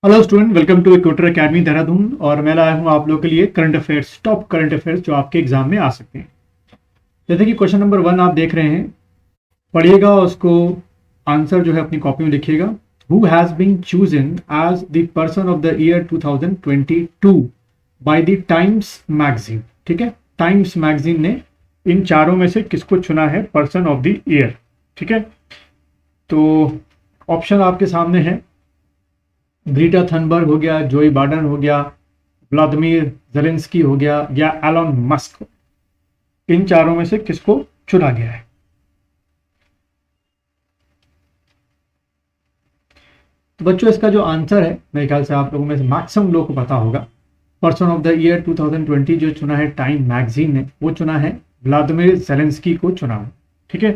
Hello student, welcome to Equator Academy Dehradun. और मैं लाया हूँ आप लोगों के लिए current affairs, top current affairs जो आपके एग्जाम में आ सकते हैं। जैसे कि क्वेश्चन नंबर 1 आप देख रहे हैं, पढ़िएगा उसको, आंसर जो है अपनी कॉपी में लिखिएगा। Who has been chosen as the person of the year 2022 by the Times magazine. ठीक है, टाइम्स मैगजीन ने इन चारों में से किसको चुना है पर्सन ऑफ द ईयर। ठीक है, तो ऑप्शन आपके सामने है। ग्रीटा थनबर्ग हो गया, जोई बाइडेन हो गया, व्लादिमीर जेलेंस्की हो गया, या एलन मस्क। इन चारों में से किसको चुना गया है? तो बच्चों, इसका जो आंसर है, मेरे ख्याल से आप लोगों में से मैक्सिमम लोगों को पता होगा। पर्सन ऑफ द ईयर 2020 जो चुना है टाइम मैगजीन ने, वो चुना है व्लादिमीर जेलेंस्की को चुना है। ठीक है,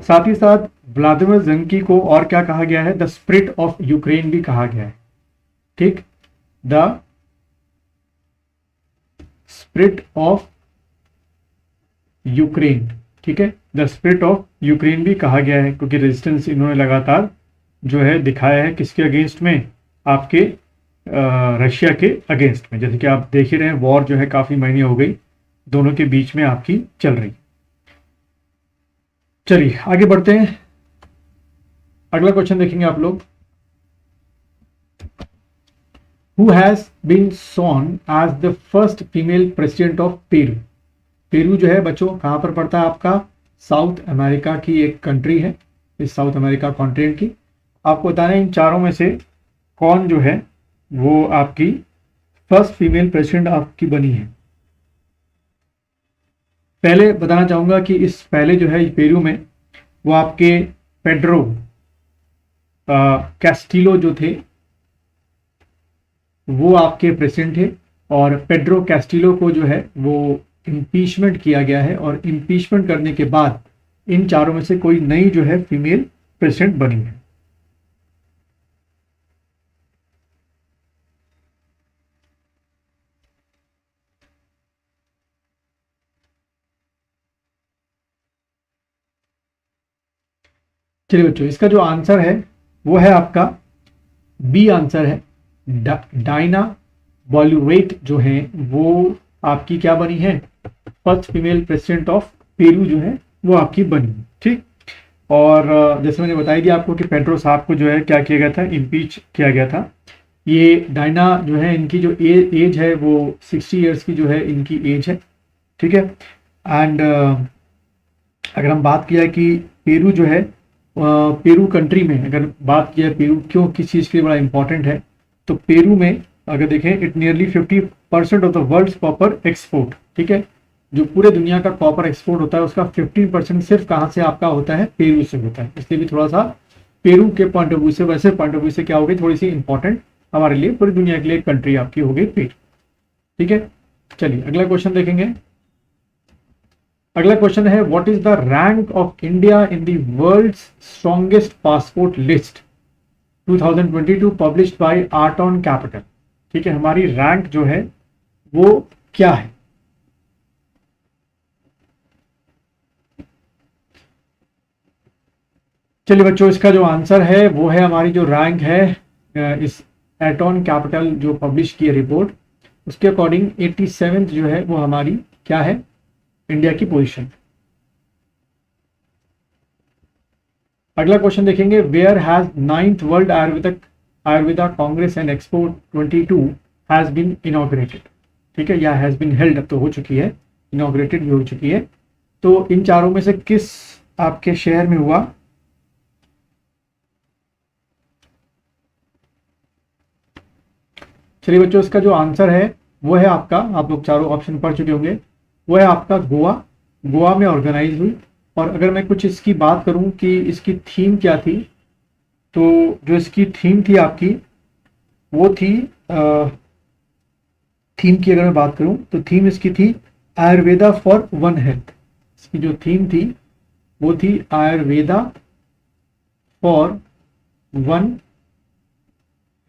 साथ ही साथ व्लादिमीर जेलेंस्की को और क्या कहा गया है? द स्पिरिट ऑफ यूक्रेन भी कहा गया है। ठीक, द स्पिरिट ऑफ यूक्रेन। ठीक है, द स्पिरिट ऑफ यूक्रेन भी कहा गया है, क्योंकि रेजिस्टेंस इन्होंने लगातार जो है दिखाया है किसके अगेंस्ट में? आपके रशिया के अगेंस्ट में। जैसे कि आप देख ही रहे हैं, वॉर जो है काफी महीने हो गई दोनों के बीच में आपकी चल रही। चलिए आगे बढ़ते हैं, अगला क्वेश्चन देखेंगे आप लोग। Who has been sworn as the first female president of Peru. Peru जो है बच्चों कहां पर पड़ता है? आपका साउथ अमेरिका की एक कंट्री है, इस साउथ अमेरिका कॉन्टिनेंट की। आपको बताना है इन चारों में से कौन जो है वो आपकी फर्स्ट फीमेल प्रेसिडेंट आपकी बनी है। पहले बताना चाहूंगा कि इस पहले जो है पेरू में वो आपके पेड्रो कैस्टिलो जो थे वो आपके प्रेसिडेंट थे। और पेड्रो कैस्टिलो को जो है वो इम्पीचमेंट किया गया है, और इम्पीचमेंट करने के बाद इन चारों में से कोई नई जो है फीमेल प्रेसिडेंट बनी है। चलिए बच्चों, इसका जो आंसर है वो है आपका बी आंसर है। डायना बॉलुरेट जो है वो आपकी क्या बनी है? First female president of Peru जो है वो आपकी बनी है। ठीक, और जैसे मैंने बताई दिया आपको कि पेड्रो साहब को जो है क्या किया गया था? इम्पीच किया गया था। ये डायना जो है, इनकी जो एज है वो 60 ईयर्स की जो है इनकी एज है। ठीक है, एंड अगर हम बात किया कि पेरू जो है, पेरू कंट्री में अगर बात किया पेरू क्यों किस चीज़ के लिए बड़ा इंपॉर्टेंट है, तो पेरू में अगर देखें it nearly 50% of the world's copper export. ठीक है, जो पूरे दुनिया का कॉपर एक्सपोर्ट होता है उसका 15% सिर्फ कहाँ से आपका होता है? पेरू से होता है। इसलिए भी थोड़ा सा पेरू के पॉइंट ऑफ व्यू से, वैसे पॉइंट ऑफ व्यू से क्या होगी, थोड़ी सी इंपॉर्टेंट हमारे लिए, पूरी दुनिया के लिए कंट्री आपकी हो गई पेरू। ठीक है, चलिए अगला क्वेश्चन देखेंगे। अगला क्वेश्चन है, what is the rank of India in the world's strongest passport list 2022 published by Arton Capital. ठीक है, हमारी रैंक जो है वो क्या है? चलिए बच्चों, इसका जो आंसर है वो है, हमारी जो रैंक है इस एटॉन कैपिटल जो पब्लिश की है रिपोर्ट, उसके अकॉर्डिंग 87th जो है वो हमारी क्या है? इंडिया की पोजीशन। अगला क्वेश्चन देखेंगे, where has 9th World Ayurveda Congress and Expo 22 has been inaugurated. ठीक है, या हैज बीन हेल्ड, अब तो हो चुकी है, इनॉग्रेटेड भी हो चुकी है। तो इन चारों में से किस आपके शहर में हुआ? चलिए बच्चों, इसका जो आंसर है वो है आपका, आप लोग चारों ऑप्शन पढ़ चुके होंगे, वो है आपका गोवा। गोवा में ऑर्गेनाइज हुई। और अगर मैं कुछ इसकी बात करूं कि इसकी थीम क्या थी, तो जो इसकी थीम थी आपकी वो थी, थीम की अगर मैं बात करूं तो थीम इसकी थी आयुर्वेदा फॉर वन हेल्थ। इसकी जो थीम थी वो थी आयुर्वेदा फॉर वन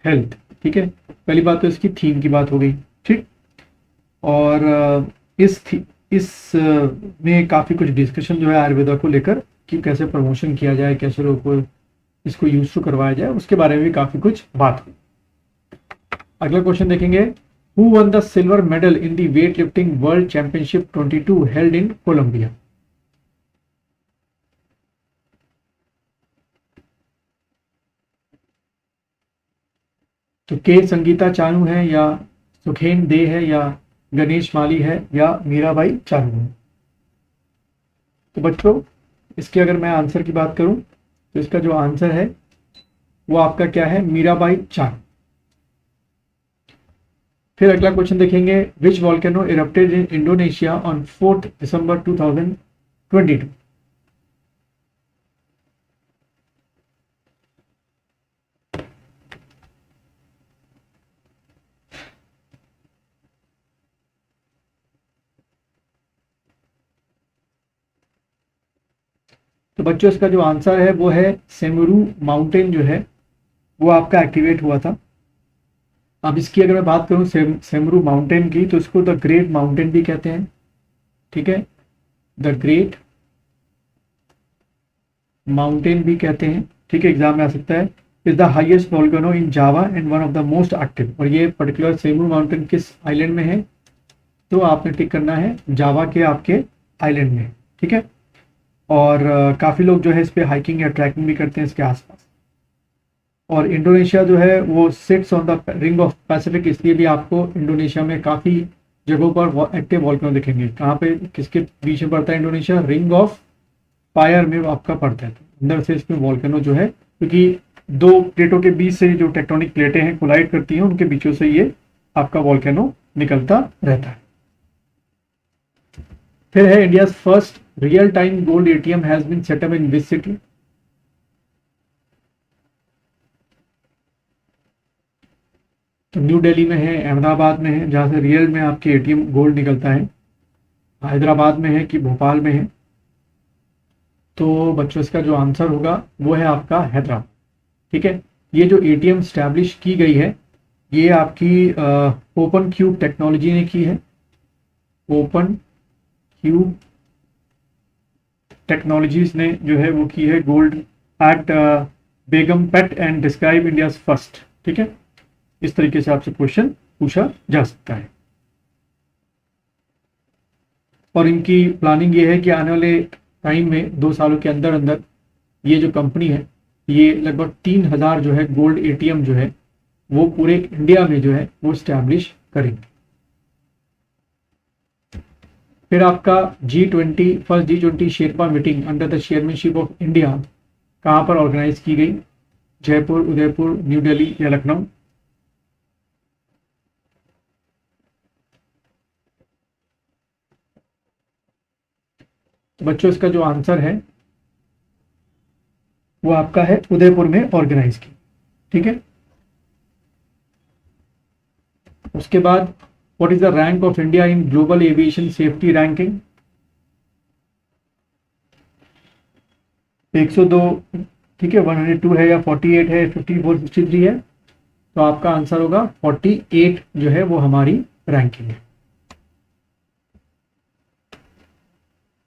हेल्थ। ठीक है, पहली बात तो इसकी थीम की बात हो गई। ठीक, और में काफ़ी कुछ डिस्कशन जो है आयुर्वेदा को लेकर कि कैसे प्रमोशन किया जाए, कैसे लोगों को इसको यूज टू करवाया जाए, उसके बारे में भी काफ़ी कुछ बात हुई। अगला क्वेश्चन देखेंगे, who won the silver medal in the weightlifting world championship 22 held in Colombia. तो के संगीता चानू है, या सुखेन दे है, या गणेश माली है, या मीराबाई चानू है। तो बच्चों इसके अगर मैं आंसर की बात करूं तो इसका जो आंसर है वो आपका क्या है, मीराबाई चानू। फिर अगला क्वेश्चन देखेंगे, which volcano erupted in Indonesia on 4 दिसंबर 2022। तो बच्चों इसका जो आंसर है वो है सेमुरू माउंटेन जो है वो आपका एक्टिवेट हुआ था। अब इसकी अगर मैं बात करूं सेमुरू माउंटेन की, तो इसको द ग्रेट माउंटेन भी कहते हैं, ठीक है, द ग्रेट माउंटेन भी कहते हैं, ठीक है, एग्जाम में आ सकता है। Is the highest volcano in Java and one of the most active. और ये पर्टिकुलर सेमुरू माउंटेन किस आइलैंड में है, तो आपने टिक करना है जावा के आपके आइलैंड में, ठीक है। और काफ़ी लोग जो है इस पे हाइकिंग या ट्रैकिंग भी करते हैं इसके आसपास। और इंडोनेशिया जो है वो sits on the ring of Pacific, इसलिए भी आपको इंडोनेशिया में काफ़ी जगहों पर एक्टिव वॉल्केनो दिखेंगे। कहाँ पे, किसके बीच में पड़ता है इंडोनेशिया, रिंग ऑफ फायर में आपका पड़ता है। तो अंदर से इसमें वॉल्केनो जो है, क्योंकि दो प्लेटों के बीच से जो टेक्टोनिक प्लेटें हैं कोलाइड करती हैं, उनके बीचों से ये आपका वॉल्केनो निकलता रहता है। फिर है, India first real time gold ATM has been set up in which city. तो न्यू दिल्ली में है, अहमदाबाद में है, जहां से रियल में आपके एटीएम गोल्ड निकलता है, हैदराबाद में है कि भोपाल में है। तो बच्चों इसका जो आंसर होगा वो है आपका हैदराबाद, ठीक है। ये जो एटीएम स्टैब्लिश की गई है ये आपकी ओपन क्यूब टेक्नोलॉजी ने की है, ओपन क्यूब टेक्नोलॉजीज ने जो है वो की है, gold eight Begumpet and describe India's first, ठीक है। इस तरीके से आपसे क्वेश्चन पूछा जा सकता है। और इनकी प्लानिंग ये है कि आने वाले टाइम में 2 सालों के अंदर अंदर ये जो कंपनी है ये लगभग 3000 जो है गोल्ड एटीएम जो है वो पूरे इंडिया में जो है वो स्टैब्लिश करेंगे। फिर आपका G20 first G20 Sherpa meeting under the chairmanship of India कहाँ पर ऑर्गेनाइज की गई, जयपुर, उदयपुर, न्यू दिल्ली या लखनऊ। तो बच्चों इसका जो आंसर है वो आपका है उदयपुर में ऑर्गेनाइज की, ठीक है। उसके बाद what is the rank of India in global aviation safety ranking. 102, ठीक है, 102 है या 48 है, 54, 63 है। तो आपका आंसर होगा 48 जो है वो हमारी रैंकिंग है।